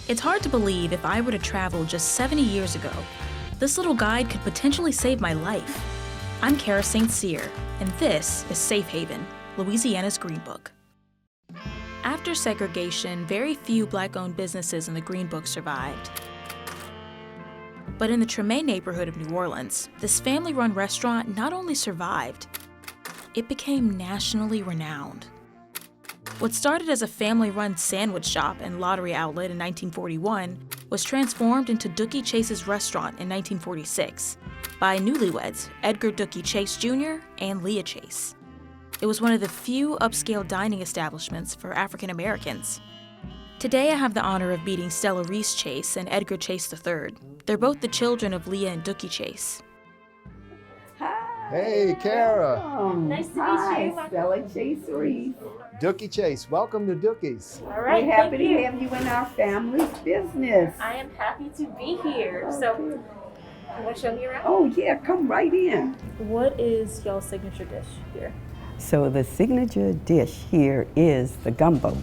It's hard to believe if I were to travel just 70 years ago, this little guide could potentially save my life. I'm Kara St. Cyr, and this is Safe Haven, Louisiana's Green Book. After segregation, very few Black-owned businesses in the Green Book survived. But in the Tooraen neighborhood of New Orleans, this family-run restaurant not only survived, it became nationally renowned. What started as a family-run sandwich shop and lottery outlet in 1941 was transformed into Dooky Chase's restaurant in 1946 by newlyweds Edgar Dooky Chase Jr. and Leah Chase. It was one of the few upscale dining establishments for African Americans. Today I have the honor of meeting Stella Reese Chase and Edgar Chase III. They're both the children of Leah and Dooky Chase. Hi. Hey, Kara. Nice to meet you. Stella Chase Reese. Dooky Chase, welcome to Dooky's. All right, we're happy to have you in our family's business. I am happy to be here. So, you want to show me around? Oh yeah, come right in. What is y'all's signature dish here? So the signature dish here is the gumbo.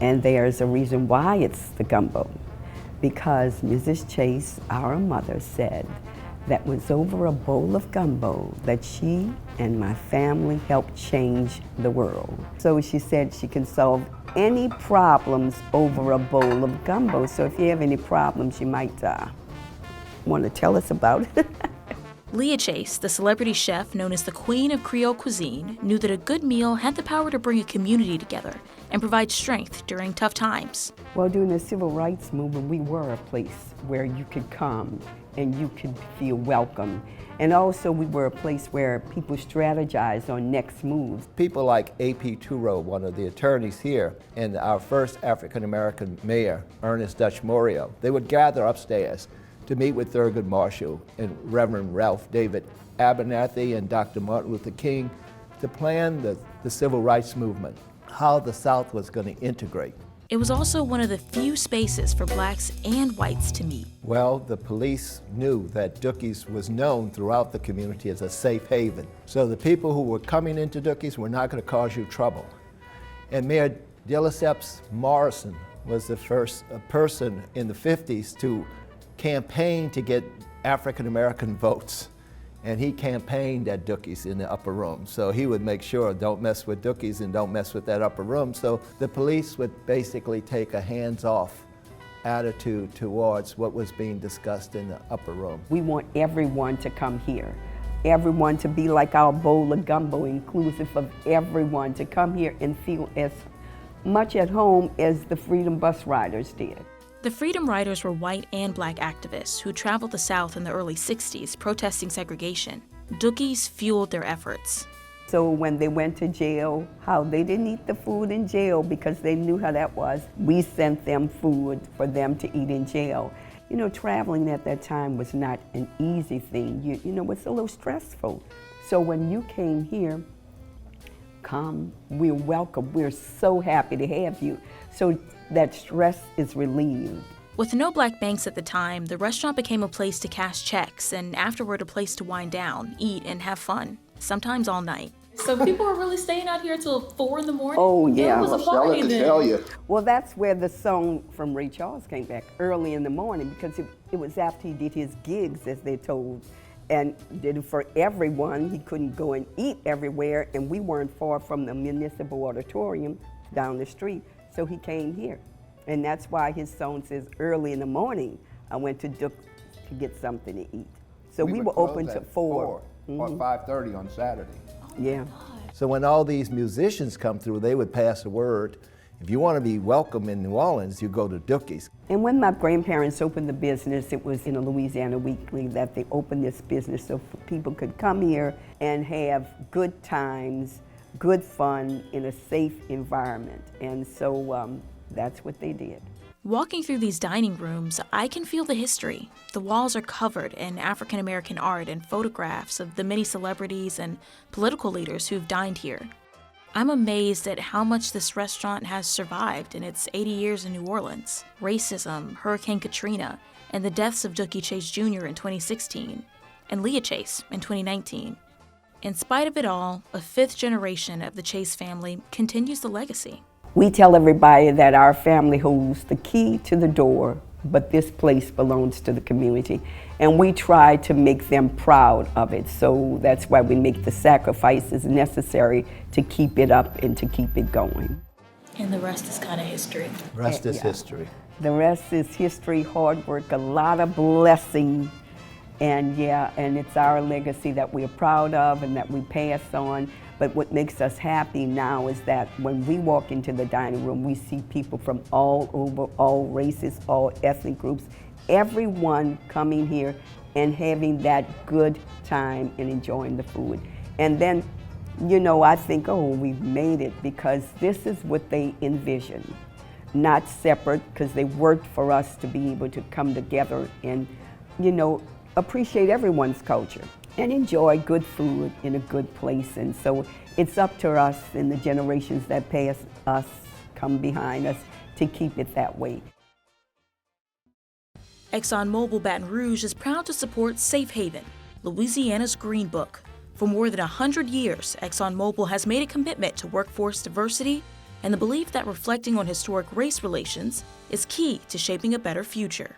And there's a reason why it's the gumbo. Because Mrs. Chase, our mother, said that was over a bowl of gumbo that she and my family helped change the world. So she said she can solve any problems over a bowl of gumbo. So if you have any problems, you might want to tell us about it. Leah Chase, the celebrity chef known as the Queen of Creole Cuisine, knew that a good meal had the power to bring a community together and provide strength during tough times. Well, during the Civil Rights Movement, we were a place where you could come and you could feel welcome. And also we were a place where people strategized on next moves. People like A.P. Tooraen, one of the attorneys here, and our first African-American mayor, Ernest Dutch Morio, they would gather upstairs to meet with Thurgood Marshall and Reverend Ralph David Abernathy and Dr. Martin Luther King to plan the Civil Rights Movement, how the South was going to integrate. It was also one of the few spaces for blacks and whites to meet. Well, the police knew that Dooky's was known throughout the community as a safe haven. So the people who were coming into Dooky's were not going to cause you trouble. And Mayor de Lesseps Morrison was the first person in the 50s to campaign to get African-American votes. And he campaigned at Dooky's in the upper room. So he would make sure, don't mess with Dooky's and don't mess with that upper room. So the police would basically take a hands-off attitude towards what was being discussed in the upper room. We want everyone to come here. Everyone to be like our bowl of gumbo, inclusive of everyone to come here and feel as much at home as the Freedom Bus Riders did. The Freedom Riders were white and black activists who traveled the South in the early 60s protesting segregation. Dooky's fueled their efforts. So when they went to jail, how they didn't eat the food in jail because they knew how that was. We sent them food for them to eat in jail. You know, traveling at that time was not an easy thing. You know, it's a little stressful. So when you came here, come, we're welcome. We're so happy to have you. So that stress is relieved. With no black banks at the time, the restaurant became a place to cash checks and afterward a place to wind down, eat, and have fun, sometimes all night. So people were really staying out here till 4 in the morning? Oh yeah. It was a party then. Well, that's where the song from Ray Charles came back, early in the morning, because it was after he did his gigs, as they told, and did it for everyone. He couldn't go and eat everywhere, and we weren't far from the Municipal Auditorium down the street. So he came here, and that's why his song says, early in the morning, I went to Dooky to get something to eat. So we were open to 4. Or 5:30 on Saturday. Yeah. So when all these musicians come through, they would pass a word. If you want to be welcome in New Orleans, you go to Dooky's. And when my grandparents opened the business, it was in a Louisiana Weekly that they opened this business so people could come here and have good times, good fun in a safe environment. And so that's what they did. Walking through these dining rooms, I can feel the history. The walls are covered in African American art and photographs of the many celebrities and political leaders who've dined here. I'm amazed at how much this restaurant has survived in its 80 years in New Orleans. Racism, Hurricane Katrina, and the deaths of Dooky Chase Jr. in 2016, and Leah Chase in 2019. In spite of it all, a 5th generation of the Chase family continues the legacy. We tell everybody that our family holds the key to the door, but this place belongs to the community. And we try to make them proud of it. So that's why we make the sacrifices necessary to keep it up and to keep it going. And the rest is kind of history. The rest is Yeah. history. The rest is history, hard work, a lot of blessing. And yeah, and it's our legacy that we're proud of and that we pass on. But what makes us happy now is that when we walk into the dining room, we see people from all over, all races, all ethnic groups, everyone coming here and having that good time and enjoying the food. And then, you know, I think, oh, we've made it, because this is what they envisioned. Not separate, because they worked for us to be able to come together and, you know, appreciate everyone's culture and enjoy good food in a good place. And so it's up to us and the generations that pass us, come behind us, to keep it that way. ExxonMobil Baton Rouge is proud to support Safe Haven, Louisiana's Green Book. For more than 100 years, ExxonMobil has made a commitment to workforce diversity and the belief that reflecting on historic race relations is key to shaping a better future.